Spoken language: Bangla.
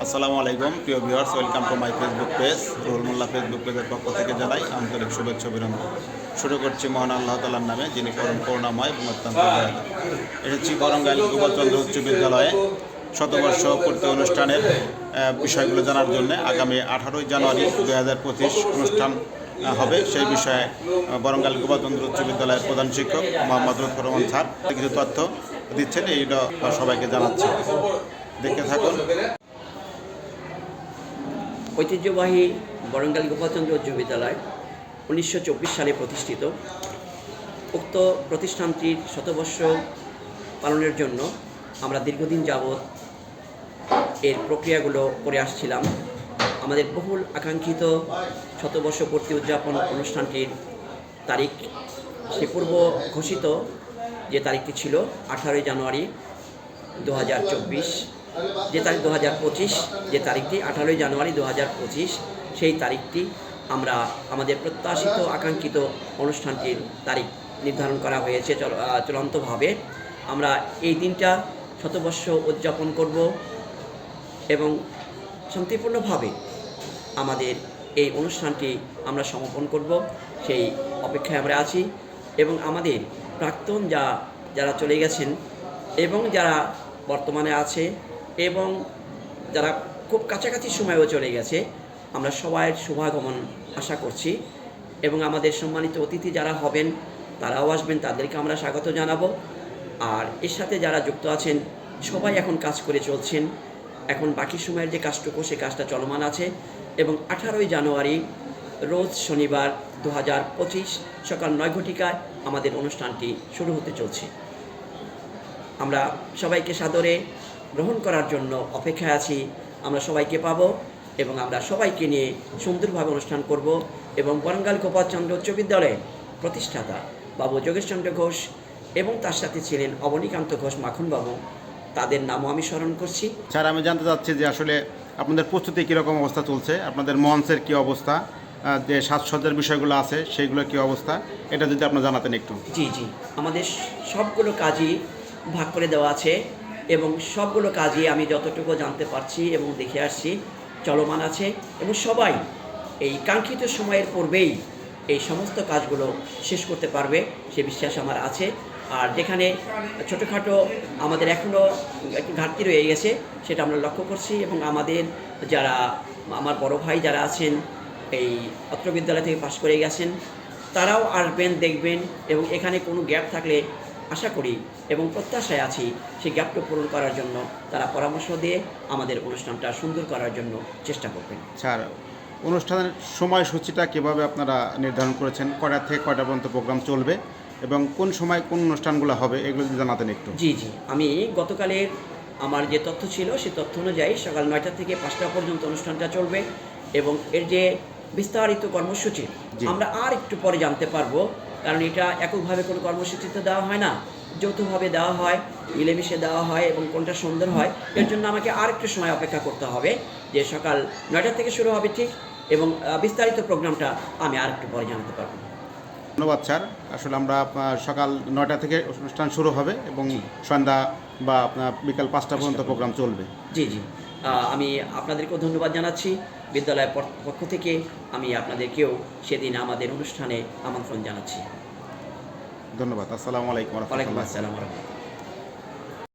আসসালামু আলাইকুম প্রিয় viewers, welcome to my Facebook page. Ruhul Molla Facebook পেজের পক্ষ থেকে জানাই আন্তরিক শুভেচ্ছা অভিনন্দন। শুরু করছি মহান আল্লাহ তাআলার নামে, যিনি পরম করুণাময় এবং অত্যন্ত দয়ালু। এসেছি বরঙ্গাইল গোপালচন্দ্র উচ্চ বিদ্যালয়ে শতবর্ষ পূর্তি অনুষ্ঠানের বিষয়গুলো জানার জন্য। আগামী 18ই জানুয়ারি 2025 অনুষ্ঠান হবে, সেই বিষয়ে বরঙ্গাইল গোপালচন্দ্র উচ্চ বিদ্যালয়ের প্রধান শিক্ষক মোহাম্মদ লুৎফর রহমান স্যার কিছু তথ্য দিচ্ছেন, এইটা সবাইকে জানাচ্ছি। দেখতে থাকুন। ঐতিহ্যবাহী বরঙ্গাইল গোপালচন্দ্র উচ্চ বিদ্যালয় 1924 সালে প্রতিষ্ঠিত। উক্ত প্রতিষ্ঠানটির শতবর্ষ পালনের জন্য আমরা দীর্ঘদিন যাবৎ এর প্রক্রিয়াগুলো করে আসছিলাম। আমাদের বহুল আকাঙ্ক্ষিত শতবর্ষ পূর্তি উদযাপন অনুষ্ঠানটির তারিখ, সে পূর্ব ঘোষিত যে তারিখটি ছিল 18ই জানুয়ারি 2024, যে তারিখ 2025, যে তারিখটি 18ই জানুয়ারি 2025, সেই তারিখটি আমরা আমাদের প্রত্যাশিত আকাঙ্ক্ষিত অনুষ্ঠানটির তারিখ নির্ধারণ করা হয়েছে চূড়ান্তভাবে। আমরা এই দিনটা শতবর্ষ উদযাপন করব এবং শান্তিপূর্ণভাবে আমাদের এই অনুষ্ঠানটি আমরা সমাপন করব, সেই অপেক্ষায় আমরা আছি। এবং আমাদের প্রাক্তন যারা চলে গেছেন এবং যারা বর্তমানে আছে এবং যারা খুব কাছাকাছি সময়েও চলে গেছে, আমরা সবাইয়ের শুভাগমন আশা করছি। এবং আমাদের সম্মানিত অতিথি যারা হবেন তারাও আসবেন, তাদেরকে আমরা স্বাগত জানাবো। আর এর সাথে যারা যুক্ত আছেন সবাই এখন কাজ করে চলছেন। এখন বাকি সময়ের যে কাজটুকু, সে কাজটা চলমান আছে। এবং 18ই জানুয়ারি রোজ শনিবার 2025 সকাল 9 ঘটিকায় আমাদের অনুষ্ঠানটি শুরু হতে চলছে। আমরা সবাইকে সাদরে গ্রহণ করার জন্য অপেক্ষায় আছি। আমরা সবাইকে পাব এবং আমরা সবাইকে নিয়ে সুন্দরভাবে অনুষ্ঠান করব। এবং বরঙ্গাইল গোপালচন্দ্র উচ্চ বিদ্যালয়ের প্রতিষ্ঠাতা বাবু যোগেশচন্দ্র ঘোষ এবং তার সাথে ছিলেন অবনীকান্ত ঘোষ মাখনবাবু, তাদের নামও আমি স্মরণ করছি। স্যার, আমি জানতে চাচ্ছি যে আসলে আপনাদের প্রস্তুতি কীরকম অবস্থা চলছে, আপনাদের মঞ্চের কী অবস্থা, যে সাজসজ্জার বিষয়গুলো আছে সেইগুলোর কী অবস্থা, এটা যদি আপনারা জানাতেন একটু। জি, আমাদের সবগুলো কাজই ভাগ করে দেওয়া আছে এবং সবগুলো কাজই আমি যতটুকু জানতে পারছি এবং দেখে আসছি চলমান আছে। এবং সবাই এই কাঙ্ক্ষিত সময়ের পূর্বেই এই সমস্ত কাজগুলো শেষ করতে পারবে, সে বিশ্বাস আমার আছে। আর যেখানে ছোটোখাটো আমাদের এখনও একটু ঘাটতি রয়ে গেছে, সেটা আমরা লক্ষ্য করছি। এবং আমাদের যারা আমার বড় ভাই যারা আছেন এই অত্র বিদ্যালয় থেকে পাশ করে গেছেন, তারাও আসবেন, দেখবেন। এবং এখানে কোনো গ্যাপ থাকলে আশা করি এবং প্রত্যাশায় আছি সেই গ্যাপটা পূরণ করার জন্য তারা পরামর্শ দিয়ে আমাদের অনুষ্ঠানটা সুন্দর করার জন্য চেষ্টা করবেন। স্যার, অনুষ্ঠানের সময়সূচিটা কীভাবে আপনারা নির্ধারণ করেছেন, কয়টা থেকে কয়টা পর্যন্ত প্রোগ্রাম চলবে এবং কোন সময় কোন অনুষ্ঠানগুলো হবে, এগুলো যদি জানাতেন একটু। জি, আমি গতকালের আমার যে তথ্য ছিল সেই তথ্য অনুযায়ী সকাল 9টা থেকে 5টা পর্যন্ত অনুষ্ঠানটা চলবে। এবং এর যে বিস্তারিত কর্মসূচি আমরা আর একটু পরে জানতে পারবো, কারণ এটা এককভাবে কোনো কর্মসূচিতে দেওয়া হয় না, যৌথভাবে দেওয়া হয়, মিলেমিশে দেওয়া হয় এবং কোনটা সুন্দর হয়। এর জন্য আমাকে আর একটু সময় অপেক্ষা করতে হবে, যে সকাল 9টা থেকে শুরু হবে ঠিক, এবং বিস্তারিত প্রোগ্রামটা আমি আর একটু পরে জানাতে পারবো। ধন্যবাদ স্যার। আসলে আমরা সকাল 9টা থেকে অনুষ্ঠান শুরু হবে এবং সন্ধ্যা বা আপনার বিকাল 5টা পর্যন্ত প্রোগ্রাম চলবে। জি, আমি আপনাদেরকেও ধন্যবাদ জানাচ্ছি। বিদ্যালয়ের পক্ষ থেকে আমি আপনাদেরকেও সেদিন আমাদের অনুষ্ঠানে আমন্ত্রণ জানাচ্ছি। ধন্যবাদ। আসসালামু আলাইকুম। ওয়ালাইকুম আসসালাম।